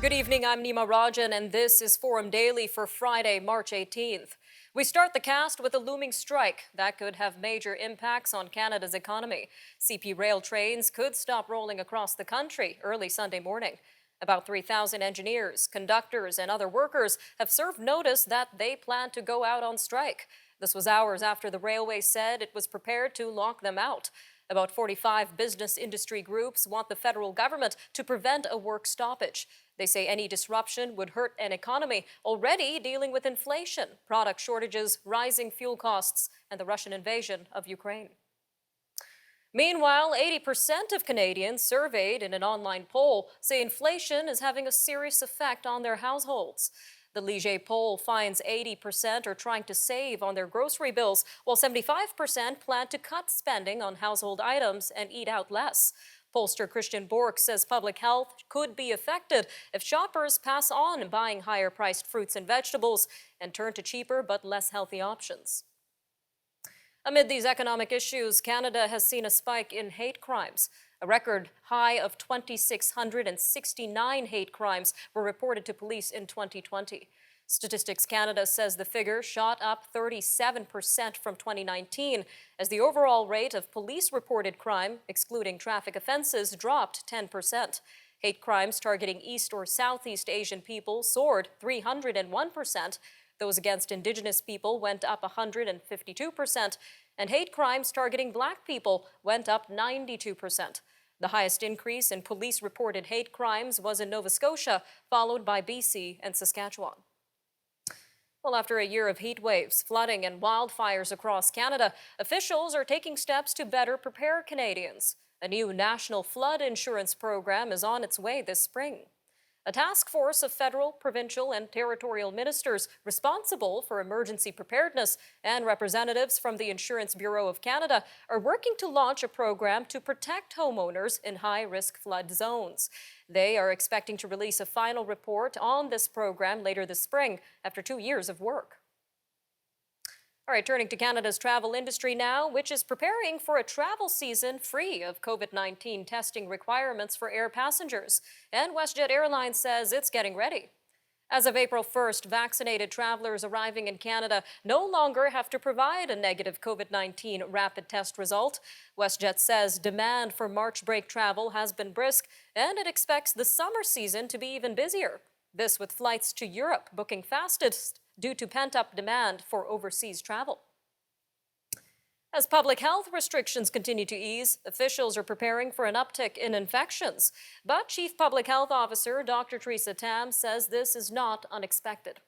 Good evening, I'm Nima Rajan, and this is Forum Daily for Friday, March 18th. We start the cast with a looming strike that could have major impacts on Canada's economy. CP rail trains could stop rolling across the country early Sunday morning. About 3,000 engineers, conductors, and other workers have served notice that they plan to go out on strike. This was hours after the railway said it was prepared to lock them out. About 45 business industry groups want the federal government to prevent a work stoppage. They say any disruption would hurt an economy already dealing with inflation, product shortages, rising fuel costs, and the Russian invasion of Ukraine. Meanwhile, 80% of Canadians surveyed in an online poll say inflation is having a serious effect on their households. The Leger poll finds 80% are trying to save on their grocery bills, while 75% plan to cut spending on household items and eat out less. Pollster Christian Bork says public health could be affected if shoppers pass on buying higher-priced fruits and vegetables and turn to cheaper but less healthy options. Amid these economic issues, Canada has seen a spike in hate crimes. A record high of 2,669 hate crimes were reported to police in 2020. Statistics Canada says the figure shot up 37% from 2019, as the overall rate of police-reported crime, excluding traffic offenses, dropped 10%. Hate crimes targeting East or Southeast Asian people soared 301%. Those against Indigenous people went up 152%, and hate crimes targeting Black people went up 92%. The highest increase in police-reported hate crimes was in Nova Scotia, followed by BC and Saskatchewan. Well, after a year of heat waves, flooding, and wildfires across Canada, officials are taking steps to better prepare Canadians. A new national flood insurance program is on its way this spring. A task force of federal, provincial, and territorial ministers responsible for emergency preparedness and representatives from the Insurance Bureau of Canada are working to launch a program to protect homeowners in high-risk flood zones. They are expecting to release a final report on this program later this spring after 2 years of work. All right, turning to Canada's travel industry now, which is preparing for a travel season free of COVID-19 testing requirements for air passengers. And WestJet Airlines says it's getting ready. As of April 1st, vaccinated travelers arriving in Canada no longer have to provide a negative COVID-19 rapid test result. WestJet says demand for March break travel has been brisk, and it expects the summer season to be even busier. This with flights to Europe booking fastest due to pent-up demand for overseas travel. As public health restrictions continue to ease, officials are preparing for an uptick in infections. But Chief Public Health Officer Dr. Theresa Tam says this is not unexpected.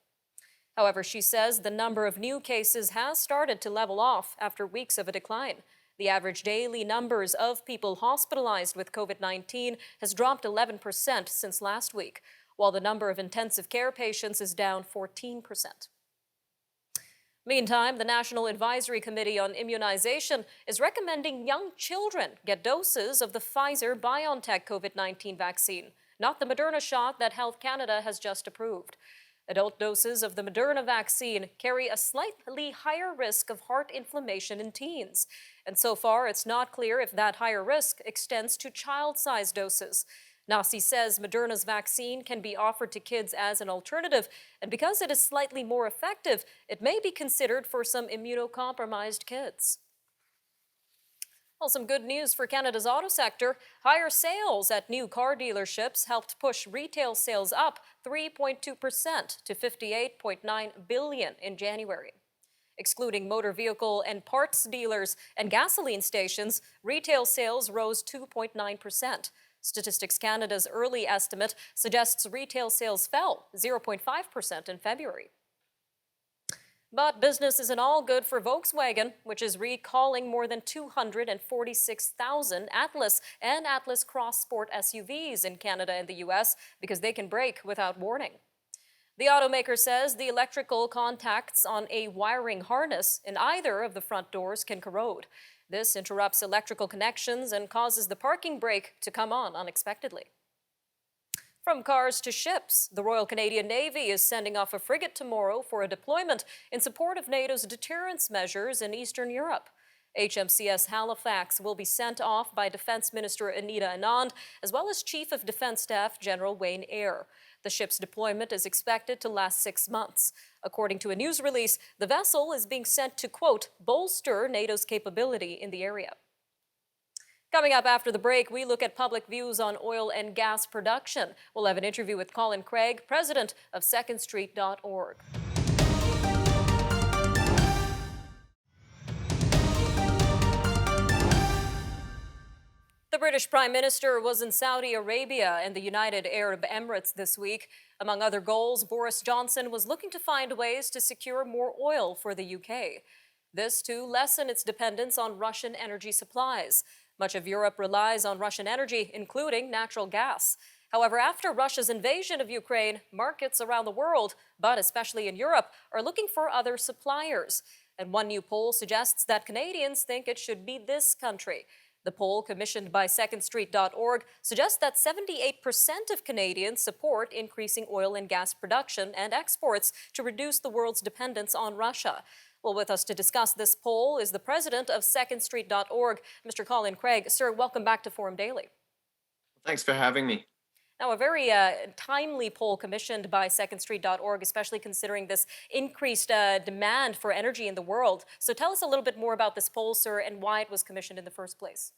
However, she says the number of new cases has started to level off after weeks of a decline. The average daily numbers of people hospitalized with COVID-19 has dropped 11% since last week, while the number of intensive care patients is down 14%. Meantime, the National Advisory Committee on Immunization is recommending young children get doses of the Pfizer-BioNTech COVID-19 vaccine, not the Moderna shot that Health Canada has just approved. Adult doses of the Moderna vaccine carry a slightly higher risk of heart inflammation in teens. And so far, it's not clear if that higher risk extends to child-sized doses. NACI says Moderna's vaccine can be offered to kids as an alternative, and because it is slightly more effective, it may be considered for some immunocompromised kids. Well, some good news for Canada's auto sector. Higher sales at new car dealerships helped push retail sales up 3.2% to $58.9 billion in January. Excluding motor vehicle and parts dealers and gasoline stations, retail sales rose 2.9%. Statistics Canada's early estimate suggests retail sales fell 0.5% in February. But business isn't all good for Volkswagen, which is recalling more than 246,000 Atlas and Atlas Cross Sport SUVs in Canada and the U.S. because they can brake without warning. The automaker says the electrical contacts on a wiring harness in either of the front doors can corrode. This interrupts electrical connections and causes the parking brake to come on unexpectedly. From cars to ships, the Royal Canadian Navy is sending off a frigate tomorrow for a deployment in support of NATO's deterrence measures in Eastern Europe. HMCS Halifax will be sent off by Defense Minister Anita Anand, as well as Chief of Defense Staff General Wayne Eyre. The ship's deployment is expected to last 6 months. According to a news release, the vessel is being sent to, quote, bolster NATO's capability in the area. Coming up after the break, we look at public views on oil and gas production. We'll have an interview with Colin Craig, president of secondstreet.org. The British Prime Minister was in Saudi Arabia and the United Arab Emirates this week. Among other goals, Boris Johnson was looking to find ways to secure more oil for the UK. This to lessen its dependence on Russian energy supplies. Much of Europe relies on Russian energy, including natural gas. However, after Russia's invasion of Ukraine, markets around the world, but especially in Europe, are looking for other suppliers. And one new poll suggests that Canadians think it should be this country. The poll, commissioned by secondstreet.org, suggests that 78% of Canadians support increasing oil and gas production and exports to reduce the world's dependence on Russia. Well, with us to discuss this poll is the president of secondstreet.org, Mr. Colin Craig. Sir, welcome back to Forum Daily. Thanks for having me. Now, a very timely poll commissioned by secondstreet.org, especially considering this increased demand for energy in the world. So tell us a little bit more about this poll, sir, and why it was commissioned in the first place.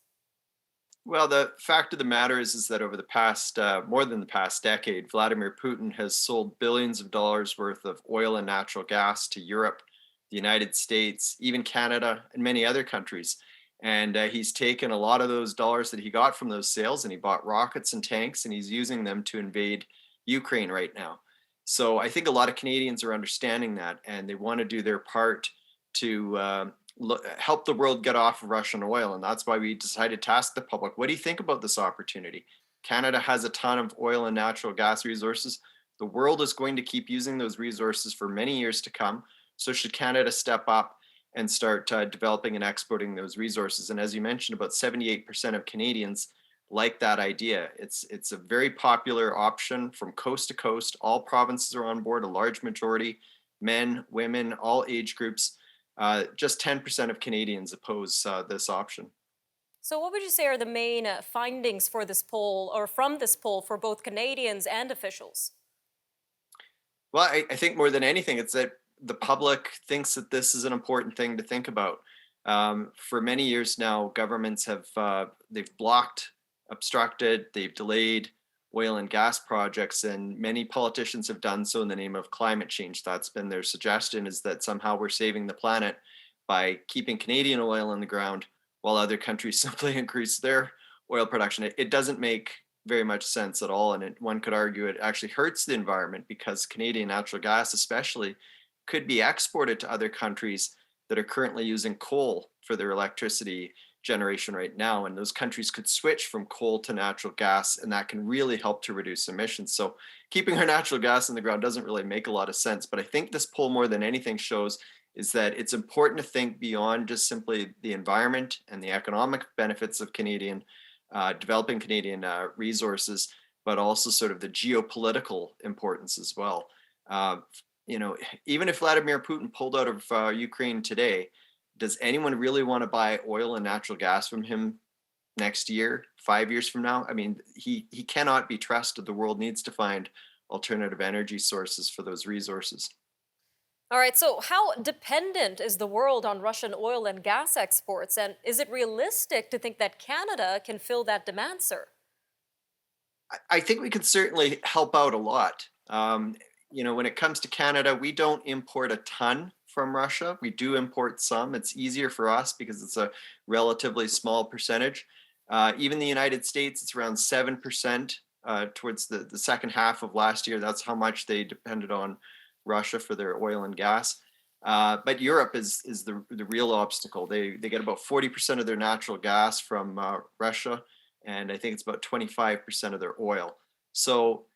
Well, the fact of the matter is that over the past, more than the past decade, Vladimir Putin has sold billions of dollars worth of oil and natural gas to Europe, the United States, even Canada, and many other countries. And he's taken a lot of those dollars that he got from those sales and he bought rockets and tanks and he's using them to invade Ukraine right now. So I think a lot of Canadians are understanding that and they want to do their part to help the world get off of Russian oil. And that's why we decided to ask the public, what do you think about this opportunity? Canada has a ton of oil and natural gas resources. The world is going to keep using those resources for many years to come. So should Canada step up and start developing and exporting those resources? And as you mentioned, about 78% of Canadians like that idea. It's a very popular option from coast to coast. All provinces are on board, a large majority, men, women, all age groups. Just 10% of Canadians oppose this option. So what would you say are the main findings for this poll, or from this poll, for both Canadians and officials? Well, I think more than anything, it's that the public thinks that this is an important thing to think about. For many years now, governments have they've blocked, obstructed, they've delayed oil and gas projects, and many politicians have done so in the name of climate change. That's been their suggestion, is that somehow we're saving the planet by keeping Canadian oil in the ground while other countries simply increase their oil production. It doesn't make very much sense at all, and one could argue it actually hurts the environment because Canadian natural gas especially could be exported to other countries that are currently using coal for their electricity generation right now. And those countries could switch from coal to natural gas, and that can really help to reduce emissions. So keeping our natural gas in the ground doesn't really make a lot of sense. But I think this poll more than anything shows is that it's important to think beyond just simply the environment and the economic benefits of developing Canadian resources, but also sort of the geopolitical importance as well. Even if Vladimir Putin pulled out of Ukraine today, does anyone really want to buy oil and natural gas from him next year, 5 years from now? I mean, he cannot be trusted. The world needs to find alternative energy sources for those resources. All right, so how dependent is the world on Russian oil and gas exports? And is it realistic to think that Canada can fill that demand, sir? I think we could certainly help out a lot. When it comes to Canada, we don't import a ton from Russia. We do import some. It's easier for us because it's a relatively small percentage. Even the United States, it's around 7% towards the second half of last year. That's how much they depended on Russia for their oil and gas. But Europe is the real obstacle. They get about 40% of their natural gas from Russia, and I think it's about 25% of their oil. So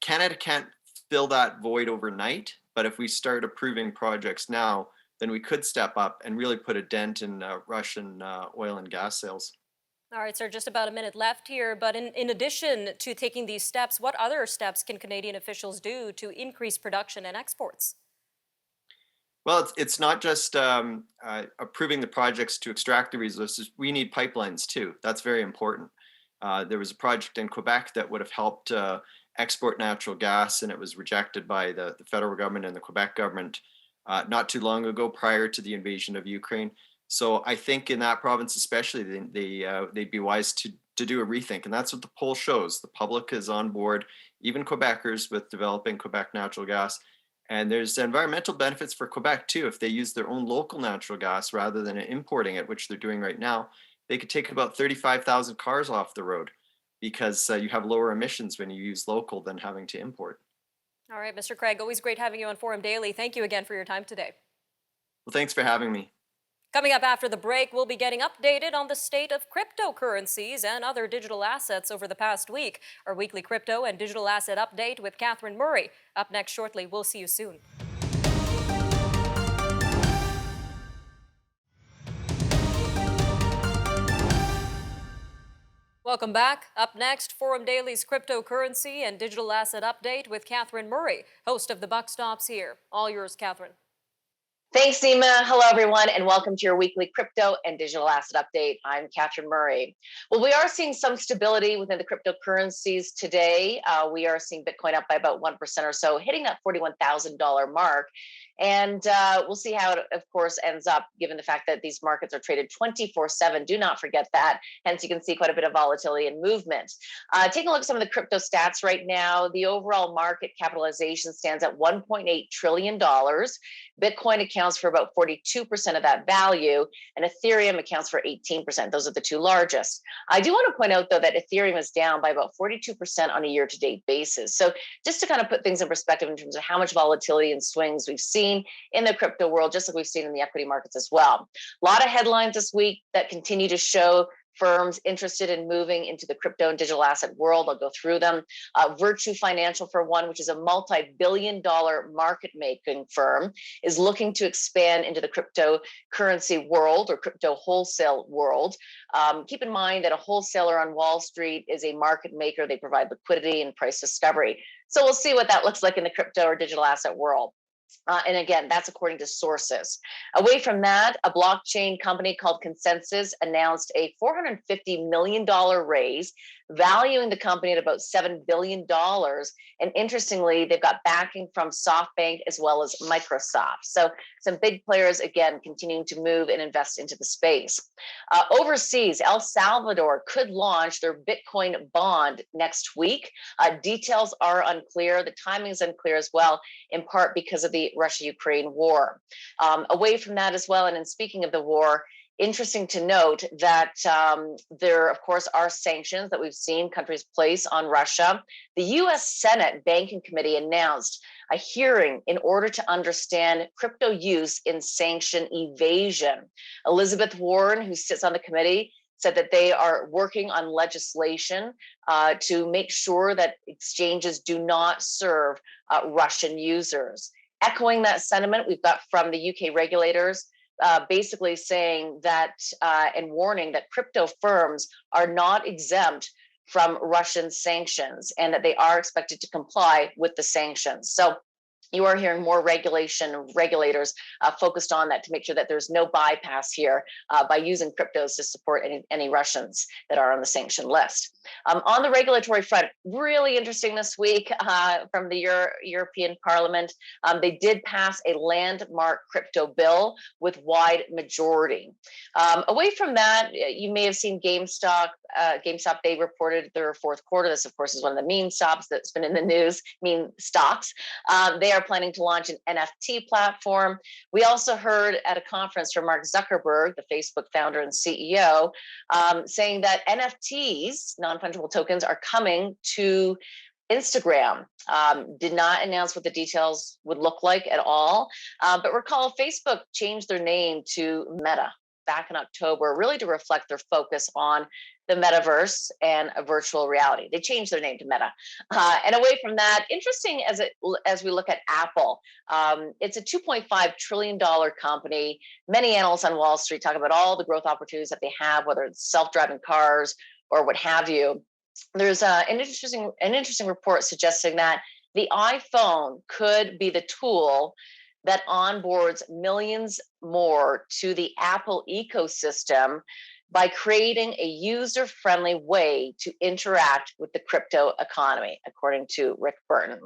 Canada can't fill that void overnight, but if we start approving projects now, then we could step up and really put a dent in Russian oil and gas sales. All right, sir, just about a minute left here. But in addition to taking these steps, what other steps can Canadian officials do to increase production and exports? Well, it's not just approving the projects to extract the resources. We need pipelines too. That's very important. There was a project in Quebec that would have helped export natural gas, and it was rejected by the federal government and the Quebec government not too long ago, prior to the invasion of Ukraine. So I think in that province, especially, they'd be wise to do a rethink, and that's what the poll shows. The public is on board, even Quebecers, with developing Quebec natural gas. And there's environmental benefits for Quebec too. If they use their own local natural gas rather than importing it, which they're doing right now, they could take about 35,000 cars off the road, because you have lower emissions when you use local than having to import. All right, Mr. Craig, always great having you on Forum Daily. Thank you again for your time today. Well, thanks for having me. Coming up after the break, we'll be getting updated on the state of cryptocurrencies and other digital assets over the past week. Our weekly crypto and digital asset update with Catherine Murray. Up next shortly. We'll see you soon. Welcome back. Up next, Forum Daily's cryptocurrency and digital asset update with Catherine Murray, host of The Buck Stops Here. All yours, Catherine. Thanks, Nima. Hello, everyone, and welcome to your weekly crypto and digital asset update. I'm Catherine Murray. Well, we are seeing some stability within the cryptocurrencies today. We are seeing Bitcoin up by about 1% or so, hitting that $41,000 mark. And we'll see how it, of course, ends up, given the fact that these markets are traded 24/7. Do not forget that. Hence, you can see quite a bit of volatility and movement. Taking a look at some of the crypto stats right now, the overall market capitalization stands at $1.8 trillion. Bitcoin accounts for about 42% of that value, and Ethereum accounts for 18%. Those are the two largest. I do want to point out, though, that Ethereum is down by about 42% on a year-to-date basis. So just to kind of put things in perspective in terms of how much volatility and swings we've seen in the crypto world, just like we've seen in the equity markets as well. A lot of headlines this week that continue to show firms interested in moving into the crypto and digital asset world. I'll go through them. Virtue Financial, for one, which is a multi-billion-dollar market-making firm, is looking to expand into the cryptocurrency world or crypto wholesale world. Keep in mind that a wholesaler on Wall Street is a market maker. They provide liquidity and price discovery. So we'll see what that looks like in the crypto or digital asset world. And again, that's according to sources. Away from that, a blockchain company called Consensus announced a $450 million raise, valuing the company at about $7 billion. And interestingly, they've got backing from SoftBank as well as Microsoft. So some big players, again, continuing to move and invest into the space. Overseas, El Salvador could launch their Bitcoin bond next week. Details are unclear. The timing is unclear as well, in part because of the Russia-Ukraine war. Away from that as well, and in speaking of the war, interesting to note that there, of course, are sanctions that we've seen countries place on Russia. The U.S. Senate Banking Committee announced a hearing in order to understand crypto use in sanction evasion. Elizabeth Warren, who sits on the committee, said that they are working on legislation to make sure that exchanges do not serve Russian users. Echoing that sentiment, we've got from the UK regulators basically saying that and warning that crypto firms are not exempt from Russian sanctions and that they are expected to comply with the sanctions. So you are hearing more regulators focused on that to make sure that there's no bypass here by using cryptos to support any Russians that are on the sanction list. On the regulatory front, really interesting this week from the European Parliament. They did pass a landmark crypto bill with wide majority. Away from that, you may have seen GameStop. They reported their fourth quarter. This, of course, is one of the meme stocks that's been in the news, meme stocks. They are planning to launch an NFT platform. We also heard at a conference from Mark Zuckerberg, the Facebook founder and CEO, saying that NFTs, non-fungible tokens, are coming to Instagram. Did not announce what the details would look like at all. But recall, Facebook changed their name to Meta back in October, really to reflect their focus on the metaverse and a virtual reality. They changed their name to Meta. And away from that, interesting as we look at Apple, it's a $2.5 trillion company. Many analysts on Wall Street talk about all the growth opportunities that they have, whether it's self-driving cars or what have you. There's an interesting report suggesting that the iPhone could be the tool that onboards millions more to the Apple ecosystem by creating a user-friendly way to interact with the crypto economy, according to Rick Burton.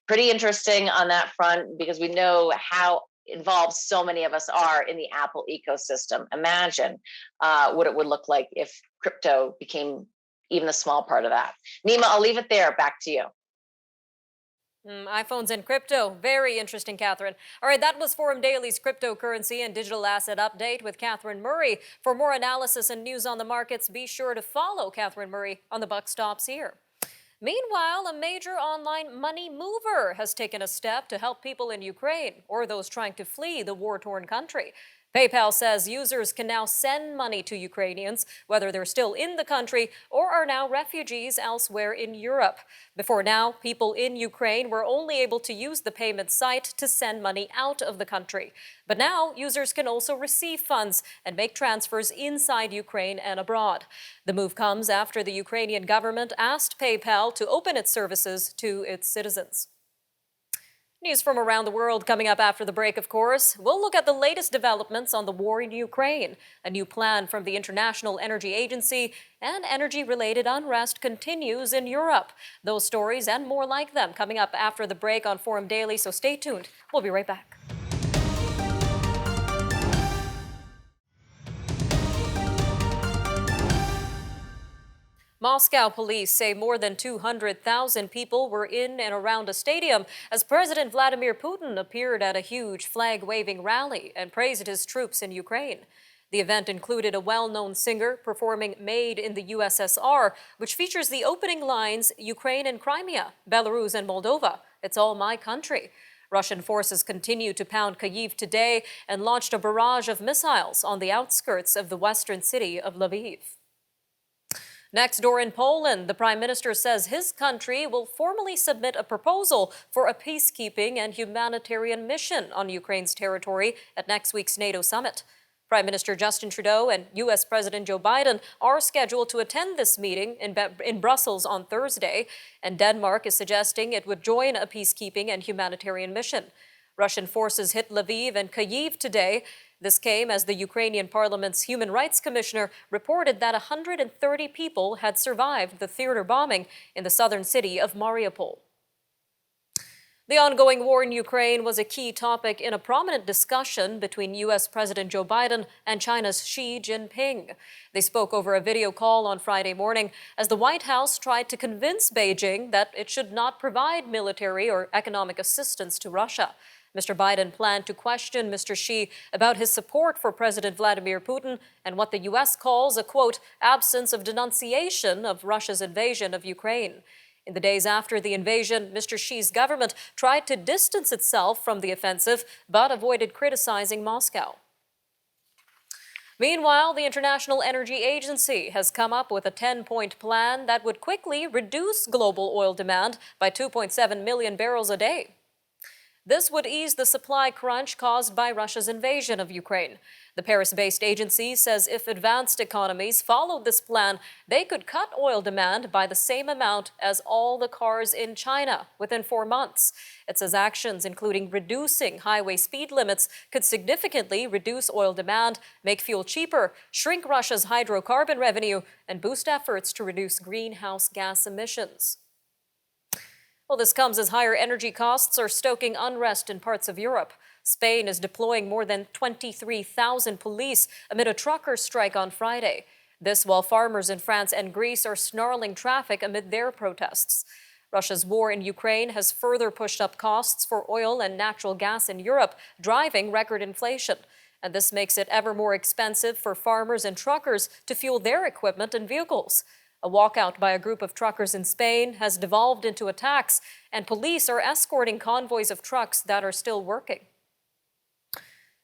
Pretty interesting on that front because we know how involved so many of us are in the Apple ecosystem. Imagine what it would look like if crypto became even a small part of that. Nima, I'll leave it there. Back to you. iPhones and crypto. Very interesting, Catherine. All right, that was Forum Daily's cryptocurrency and digital asset update with Catherine Murray. For more analysis and news on the markets, be sure to follow Catherine Murray on The Buck Stops Here. Meanwhile, a major online money mover has taken a step to help people in Ukraine or those trying to flee the war-torn country. PayPal says users can now send money to Ukrainians, whether they're still in the country or are now refugees elsewhere in Europe. Before now, people in Ukraine were only able to use the payment site to send money out of the country. But now, users can also receive funds and make transfers inside Ukraine and abroad. The move comes after the Ukrainian government asked PayPal to open its services to its citizens. News from around the world coming up after the break, of course. We'll look at the latest developments on the war in Ukraine, a new plan from the International Energy Agency, and energy-related unrest continues in Europe. Those stories and more like them coming up after the break on Forum Daily, so stay tuned. We'll be right back. Moscow police say more than 200,000 people were in and around a stadium as President Vladimir Putin appeared at a huge flag-waving rally and praised his troops in Ukraine. The event included a well-known singer performing Made in the USSR, which features the opening lines, Ukraine and Crimea, Belarus and Moldova, it's all my country. Russian forces continue to pound Kyiv today and launched a barrage of missiles on the outskirts of the western city of Lviv. Next door in Poland, the Prime Minister says his country will formally submit a proposal for a peacekeeping and humanitarian mission on Ukraine's territory at next week's NATO summit. Prime Minister Justin Trudeau and U.S. President Joe Biden are scheduled to attend this meeting in Brussels on Thursday, and Denmark is suggesting it would join a peacekeeping and humanitarian mission. Russian forces hit Lviv and Kyiv today. This came as the Ukrainian Parliament's Human Rights Commissioner reported that 130 people had survived the theater bombing in the southern city of Mariupol. The ongoing war in Ukraine was a key topic in a prominent discussion between U.S. President Joe Biden and China's Xi Jinping. They spoke over a video call on Friday morning as the White House tried to convince Beijing that it should not provide military or economic assistance to Russia. Mr. Biden planned to question Mr. Xi about his support for President Vladimir Putin and what the U.S. calls a, quote, absence of denunciation of Russia's invasion of Ukraine. In the days after the invasion, Mr. Xi's government tried to distance itself from the offensive, but avoided criticizing Moscow. Meanwhile, the International Energy Agency has come up with a 10-point plan that would quickly reduce global oil demand by 2.7 million barrels a day. This would ease the supply crunch caused by Russia's invasion of Ukraine. The Paris-based agency says if advanced economies followed this plan, they could cut oil demand by the same amount as all the cars in China within 4 months. It says actions including reducing highway speed limits could significantly reduce oil demand, make fuel cheaper, shrink Russia's hydrocarbon revenue, and boost efforts to reduce greenhouse gas emissions. Well, this comes as higher energy costs are stoking unrest in parts of Europe. Spain is deploying more than 23,000 police amid a trucker strike on Friday. This while farmers in France and Greece are snarling traffic amid their protests. Russia's war in Ukraine has further pushed up costs for oil and natural gas in Europe, driving record inflation. And this makes it ever more expensive for farmers and truckers to fuel their equipment and vehicles. A walkout by a group of truckers in Spain has devolved into attacks, and police are escorting convoys of trucks that are still working.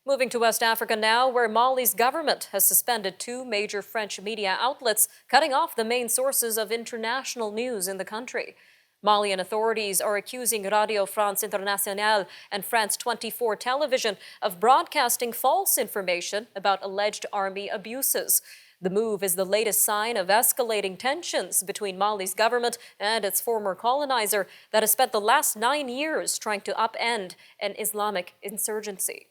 Moving to West Africa now, where Mali's government has suspended 2 major French media outlets, cutting off the main sources of international news in the country. Malian authorities are accusing Radio France Internationale and France 24 Television of broadcasting false information about alleged army abuses. The move is the latest sign of escalating tensions between Mali's government and its former colonizer that has spent the last 9 years trying to upend an Islamic insurgency.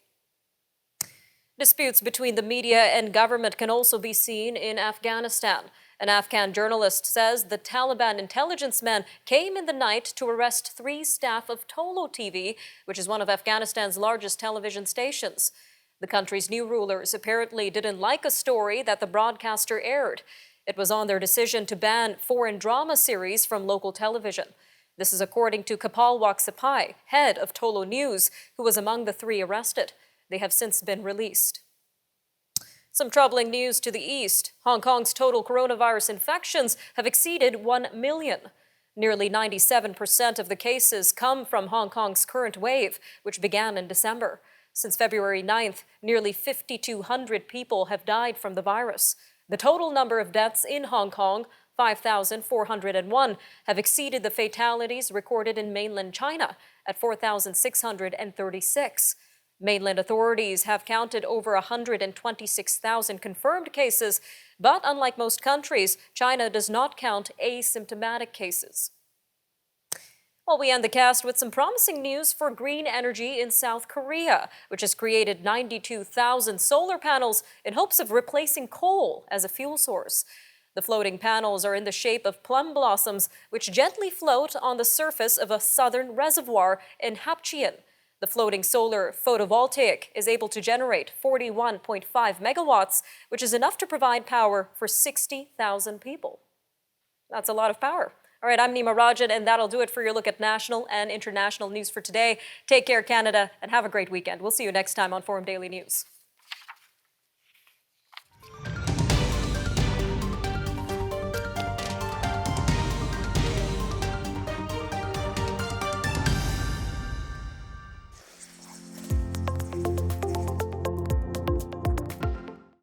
Disputes between the media and government can also be seen in Afghanistan. An Afghan journalist says the Taliban intelligence men came in the night to arrest 3 staff of Tolo TV, which is one of Afghanistan's largest television stations. The country's new rulers apparently didn't like a story that the broadcaster aired. It was on their decision to ban foreign drama series from local television. This is according to Kapal Waksapai, head of Tolo News, who was among the 3 arrested. They have since been released. Some troubling news to the east. Hong Kong's total coronavirus infections have exceeded 1 million. Nearly 97% of the cases come from Hong Kong's current wave, which began in December. Since February 9th, nearly 5,200 people have died from the virus. The total number of deaths in Hong Kong, 5,401, have exceeded the fatalities recorded in mainland China at 4,636. Mainland authorities have counted over 126,000 confirmed cases, but unlike most countries, China does not count asymptomatic cases. Well, we end the cast with some promising news for green energy in South Korea, which has created 92,000 solar panels in hopes of replacing coal as a fuel source. The floating panels are in the shape of plum blossoms, which gently float on the surface of a southern reservoir in Hapcheon. The floating solar photovoltaic is able to generate 41.5 megawatts, which is enough to provide power for 60,000 people. That's a lot of power. All right, I'm Nima Rajan, and that'll do it for your look at national and international news for today. Take care, Canada, and have a great weekend. We'll see you next time on Forum Daily News.